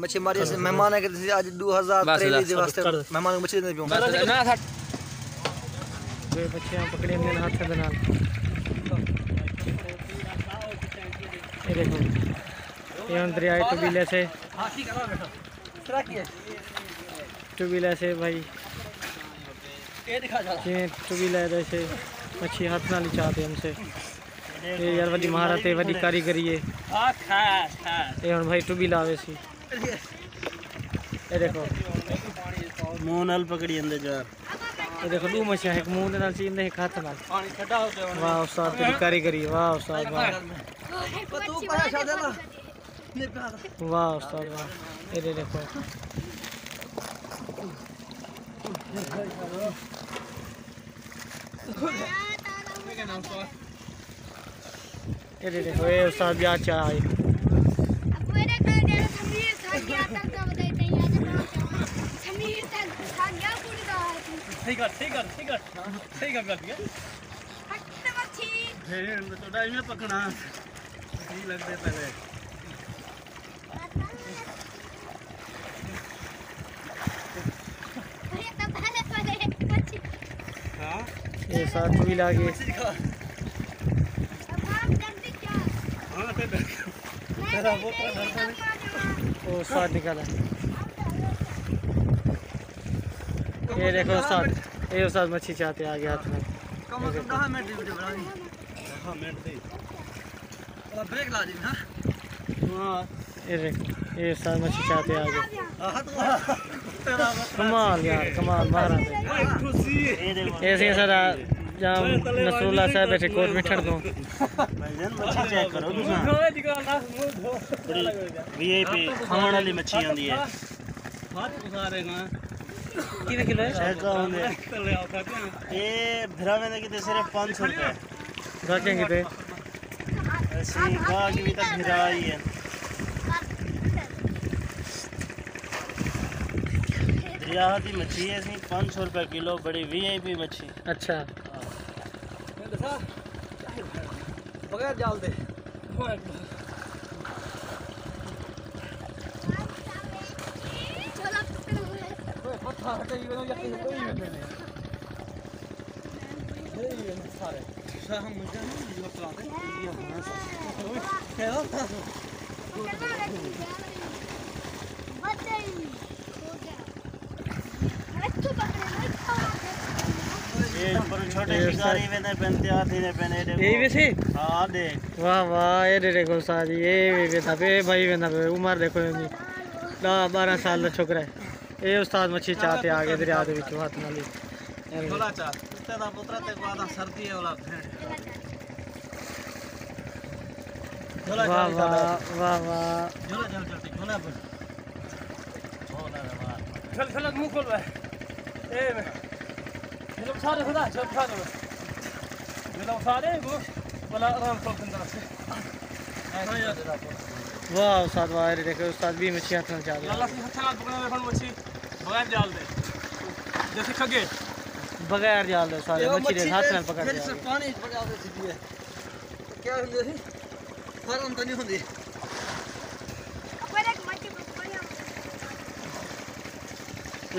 मच्छी मारी से मेहमान है कि आज 2023 के वास्ते मेहमान को मछली दे पियो ना था वे बच्चियां पकड़ी हमने हाथ से बना ये देखो ये हम दरिया टूबीले से हां ठीक है बेटा सरा की है टूबीले से भाई ये दिखा जा ये टूबीले से मच्छी हाथ ना लिचाते हमसे ये यार वडी महारत है वडी कारीगरी है हां खा ये हम भाई टूबीला आवे सी ये देखो मुंह नाल पकड़ी अंदर जा ये देखो दो मछियां एक मुंह नाल सी इंदे एक हाथ नाल पानी खड्डा होते हैं वाह उस्ताद तेरी कारीगरी वाह उस्ताद वाह तू पाया शादेला वाह उस्ताद वाह ये देखो ये देखो ये उस्ताद भी अच्छा है सही कर दिया तो डाई में पकड़ा सही लग दे पहले हां ये साथ भी लागे हां तेरा वो ओ साथ निकाला ये देखो उस्ताद ये उस्ताद मच्छी चाहते आ गया हाथ में कम से कम 10 मिनट की वीडियो बनानी 10 मिनट थी और ब्रेक ला दी हां हां ये देखो ये उस्ताद मच्छी चाहते आ गए कमाल यार कमाल मारा ऐसे सारा जाम नसरुल्लाह साहब बैठे कोट में ठड़ दो भाईजान मच्छी चेक करो तुसा वीआईपी खाने वाली मच्छी आंदी है हाथ उठा रहे ना कितने किलो है ये भिरा में कितने सिर्फ 500 रुपए गाके कितने ऐसे गाके भी तक भिरा ही है दरिया की मच्छी है ऐसी 500 रुपए किलो बड़ी वीआईपी मच्छी अच्छा बगैर जाल दे छोटे शिकारी में पहनते आते ने पहने यही वैसे हां देख वाह वाह ये देखो सारी ये वेदा पे भाई वेदा पे उम्र देखो 10-12 साल का छोकरा है ये उस्ताद मच्छी चाहते आगे दरिया दे विच हाथ नाली झोला चा उसते दा पुत्रा ते को आदा सर्दी है वाला झोला वाह वाह वाह वाह झोला चल झोला पर चल चल मुंह खोल भाई ए ये सारे खुदा चल सारे ये सारे वो वाला आराम से अंदर से वाह उस्ताद वाह ये देखो उस्ताद भी मच्छी हाथ में चाहते अल्लाह से अच्छा पकड़ने में मच्छी बगैर जाल दे जैसे खगे बगैर जाल दे सारे मच्छी दे हाथ में पकड़ दे पानी पकड़ दे सीधी है क्या होंदी थी फर्म तो नहीं होंदी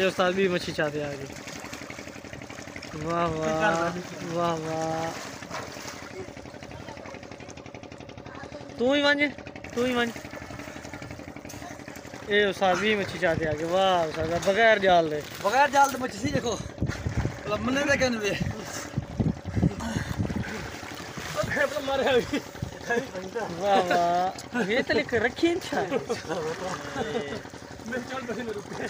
ये उस्ताद भी मच्छी चाहते आ गए वाह वाह वाह वाह तू ही मान ये उस्ताद भी मच्छी चाहते आगे वाह उस्ताद बगैर जाल दे मच्छी सी देखो मने दे कन वे वाह वाह ये तो लेकर रखी अच्छा मैं चल बसे में रुके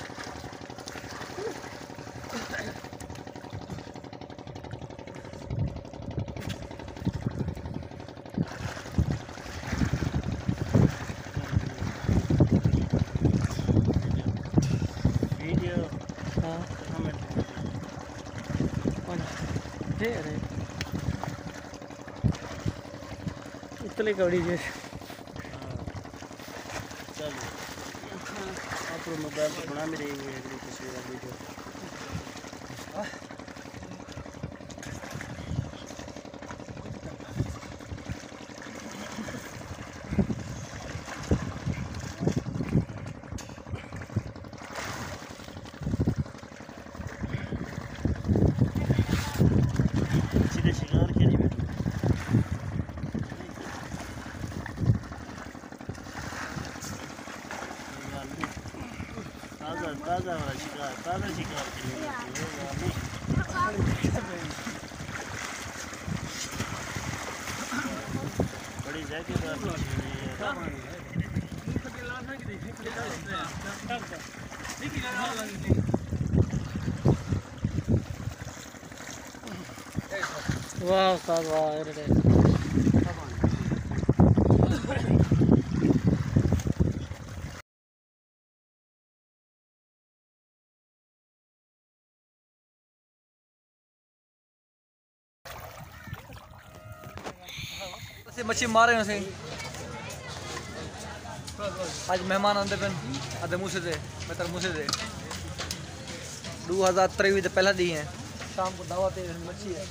इतने कौड़ी जैसे चल आप मोबाइल पर बना मेरी तस्वीर वीडियो ताज़ा वाला शिकार, ताज़ा शिकार के लिए बड़ी जायकेदार मछली है। वाह उस्ताद वाह मच्छी मारे हैं आज मेहमान आते पे आते मुझसे थे मैं तर मुझसे थे 2023 पहला दी है शाम को दावत है मच्छी है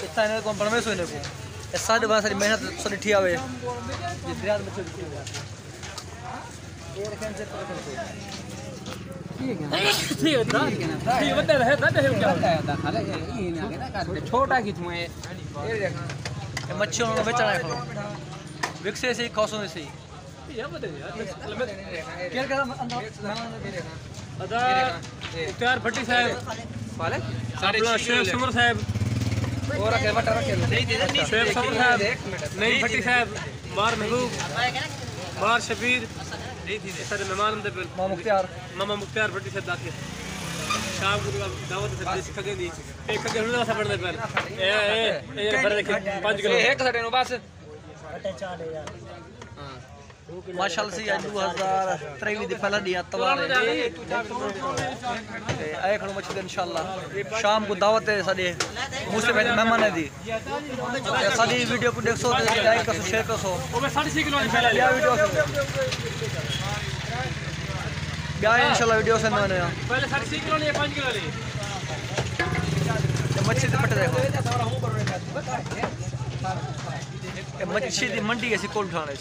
इतना इन्हें कौन परमेश हुए को साढ़े 12 सारी मेहनत सारी ठिया हुए ये दरिया में मच्छी दिखी ये रखें से छोटा की तुम्हें मच्छी उन्होंने बेचना है विकसे से कौसों से ही क्या कर मुख्तार भट्टी साहब वाले शेख सुमर साहब और रखे बटर रखे शेख सुमर साहब नई भट्टी साहब मार महबूब मार शबीर सारे मेहमान आते पे मामा मुख्तार भट्टी साहब दाखिल शाम को दावत से देश खगे दी एक खगे हुआ सा पड़ने पर ए भर देखिए 5 किलो एक साडे नो बस माशाल्लाह से 2023 दी पहला दी तवार आए खड़ो मछली इंशाल्लाह शाम को दावत है साडे मुझसे पहले मेहमान है दी साडी वीडियो को देखो लाइक करो शेयर करो वो 6.5 किलो इंशाल्लाह या वीडियो क्या इंशाल्लाह वीडियो से मैंने पहले 6.5 किलो ले 5 किलो ले मच्छी से पट देखो मच्छी दी मंडी ऐसी कोल ठाणे